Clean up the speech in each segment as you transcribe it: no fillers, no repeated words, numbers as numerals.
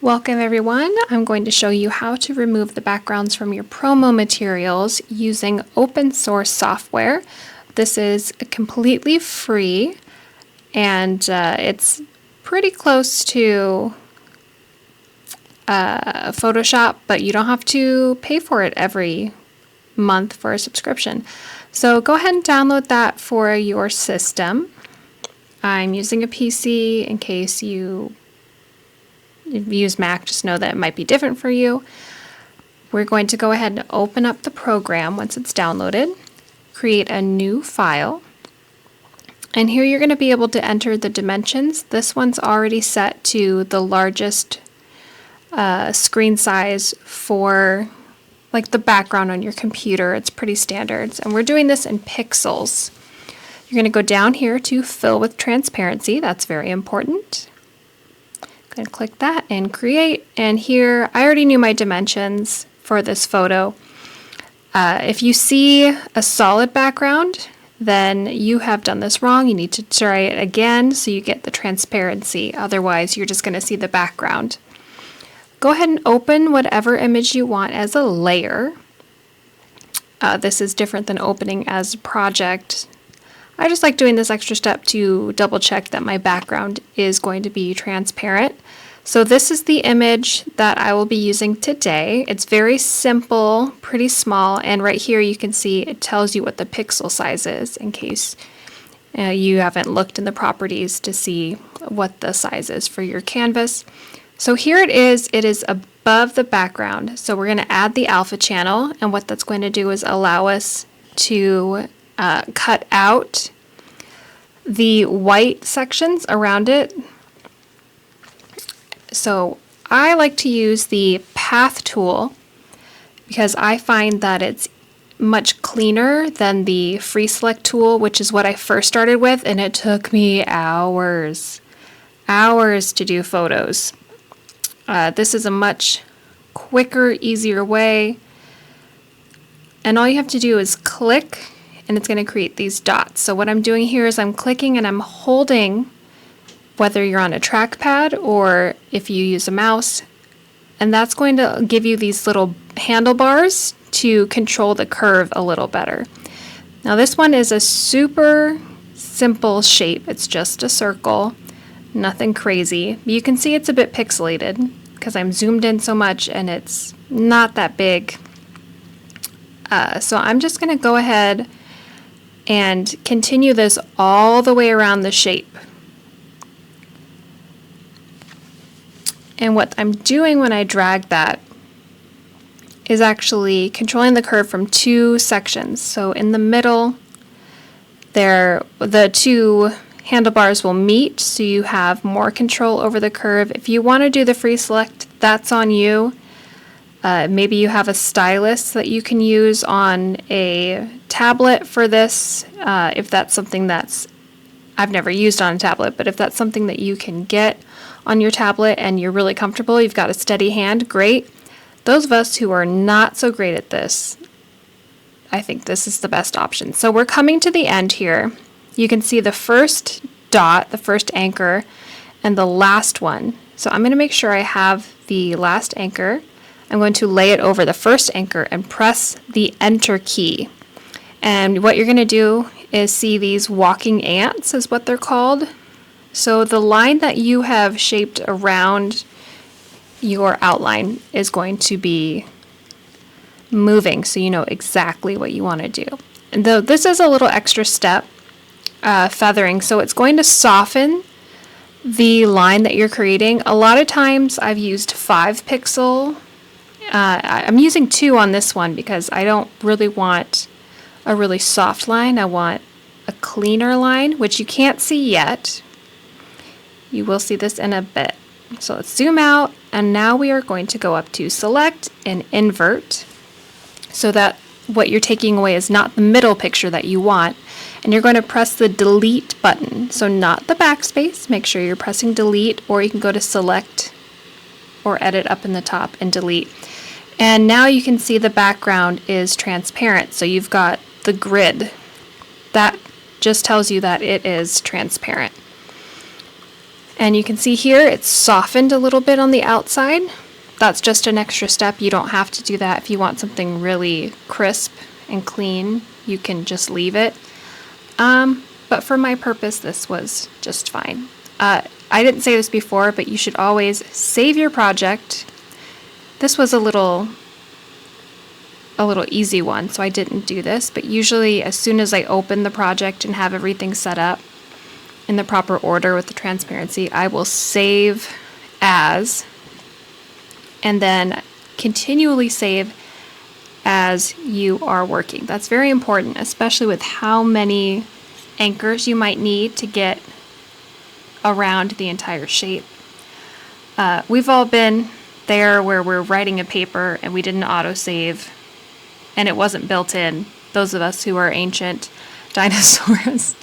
Welcome everyone. I'm going to show you how to remove the backgrounds from your promo materials using open source software. This is completely free and it's pretty close to Photoshop, but you don't have to pay for it every month for a subscription. So go ahead and download that for your system. I'm using a PC. In case you use Mac, just know that it might be different for you. We're going to go ahead and open up the program once it's downloaded, create a new file, and here you're going to be able to enter the dimensions. This one's already set to the largest screen size for like the background on your computer. It's pretty standard, and we're doing this in pixels. You're going to go down here to fill with transparency. That's very important. Going to click that and create, and here I already knew my dimensions for this photo. If you see a solid background, then you have done this wrong. You need to try it again so you get the transparency. Otherwise, you're just going to see the background. Go ahead and open whatever image you want as a layer. This is different than opening as a project. I just like doing this extra step to double check that my background is going to be transparent. So this is the image that I will be using today. It's very simple, pretty small, and right here you can see it tells you what the pixel size is in case you haven't looked in the properties to see what the size is for your canvas. So here it is above the background. So we're going to add the alpha channel, and what that's going to do is allow us to cut out the white sections around it. So I like to use the path tool because I find that it's much cleaner than the free select tool, which is what I first started with, and it took me hours to do photos. This is a much quicker, easier way, and all you have to do is click and it's going to create these dots. So what I'm doing here is I'm clicking and I'm holding, whether you're on a trackpad or if you use a mouse, and that's going to give you these little handlebars to control the curve a little better. Now this one is a super simple shape. It's just a circle, nothing crazy. You can see it's a bit pixelated because I'm zoomed in so much and it's not that big. So I'm just going to go ahead and continue this all the way around the shape. And what I'm doing when I drag that is actually controlling the curve from two sections. So in the middle, the two handlebars will meet, so you have more control over the curve. If you want to do the free select, that's on you. Maybe you have a stylus that you can use on a tablet for this, if that's something I've never used on a tablet, but if that's something that you can get on your tablet and you're really comfortable, you've got a steady hand, great. Those of us who are not so great at this, I think this is the best option. So we're coming to the end here. You can see the first dot, the first anchor, and the last one. So I'm going to make sure I have the last anchor. I'm going to lay it over the first anchor and press the enter key. And what you're going to do is see these walking ants is what they're called. So the line that you have shaped around your outline is going to be moving, so you know exactly what you want to do. And though this is a little extra step, feathering, so it's going to soften the line that you're creating. A lot of times I've used 5 pixel. I'm using 2 on this one because I don't really want a really soft line. I want a cleaner line, which you can't see yet. You will see this in a bit. So let's zoom out, and now we are going to go up to select and invert, so that what you're taking away is not the middle picture that you want, and you're going to press the delete button. So not the backspace, make sure you're pressing delete, or you can go to select or edit up in the top and delete. And now you can see the background is transparent, so you've got the grid. That just tells you that it is transparent. And you can see here it's softened a little bit on the outside. That's just an extra step. You don't have to do that. If you want something really crisp and clean, you can just leave it. But for my purpose, this was just fine. I didn't say this before, but you should always save your project. This was a little easy one, so I didn't do this, but usually as soon as I open the project and have everything set up in the proper order with the transparency, I will save as, and then continually save as you are working. That's very important, especially with how many anchors you might need to get around the entire shape. We've all been there where we're writing a paper and we didn't autosave and it wasn't built in, those of us who are ancient dinosaurs.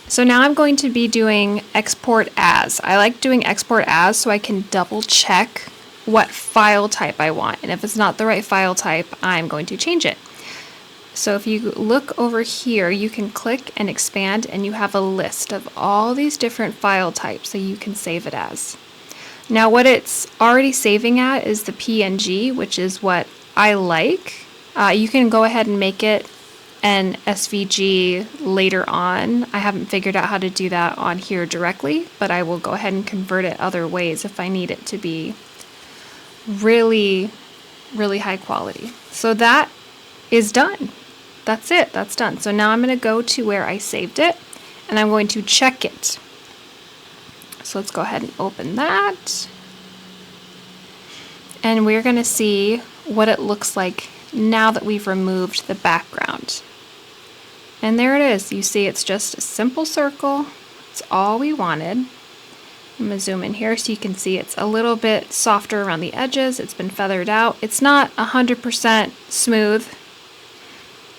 So now I'm going to be doing export as. I like doing export as so I can double check what file type I want, and if it's not the right file type, I'm going to change it. So if you look over here, you can click and expand and you have a list of all these different file types that you can save it as. Now what it's already saving at is the PNG, which is what I like. You can go ahead and make it an SVG later on. I haven't figured out how to do that on here directly, but I will go ahead and convert it other ways if I need it to be really, really high quality. So that is done. That's it. That's done. So now I'm going to go to where I saved it and I'm going to check it. So let's go ahead and open that. And we're going to see what it looks like now that we've removed the background. And there it is. You see it's just a simple circle. It's all we wanted. I'm going to zoom in here so you can see it's a little bit softer around the edges. It's been feathered out. It's not 100% smooth,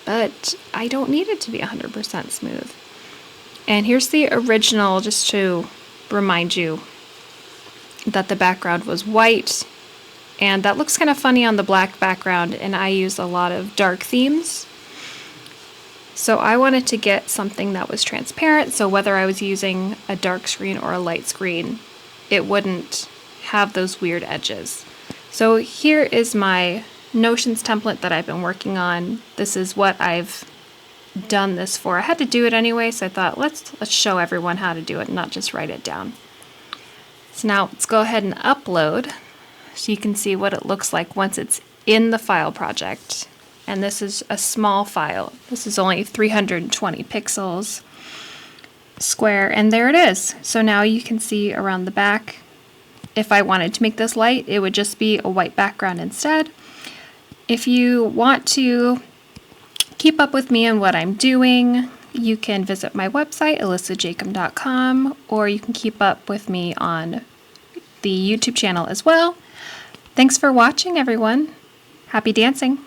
but I don't need it to be 100% smooth. And here's the original, just to remind you that the background was white, and that looks kind of funny on the black background, and I use a lot of dark themes. So I wanted to get something that was transparent, so whether I was using a dark screen or a light screen, it wouldn't have those weird edges. So here is my Notions template that I've been working on. This is what I've done this for. I had to do it anyway, so I thought let's show everyone how to do it and not just write it down. So now let's go ahead and upload so you can see what it looks like once it's in the file project. And this is a small file. This is only 320 pixels square, and there it is. So now you can see around the back. If I wanted to make this light, it would just be a white background instead. If you want to keep up with me and what I'm doing, you can visit my website, alyssajacob.com, or you can keep up with me on the YouTube channel as well. Thanks for watching, everyone. Happy dancing.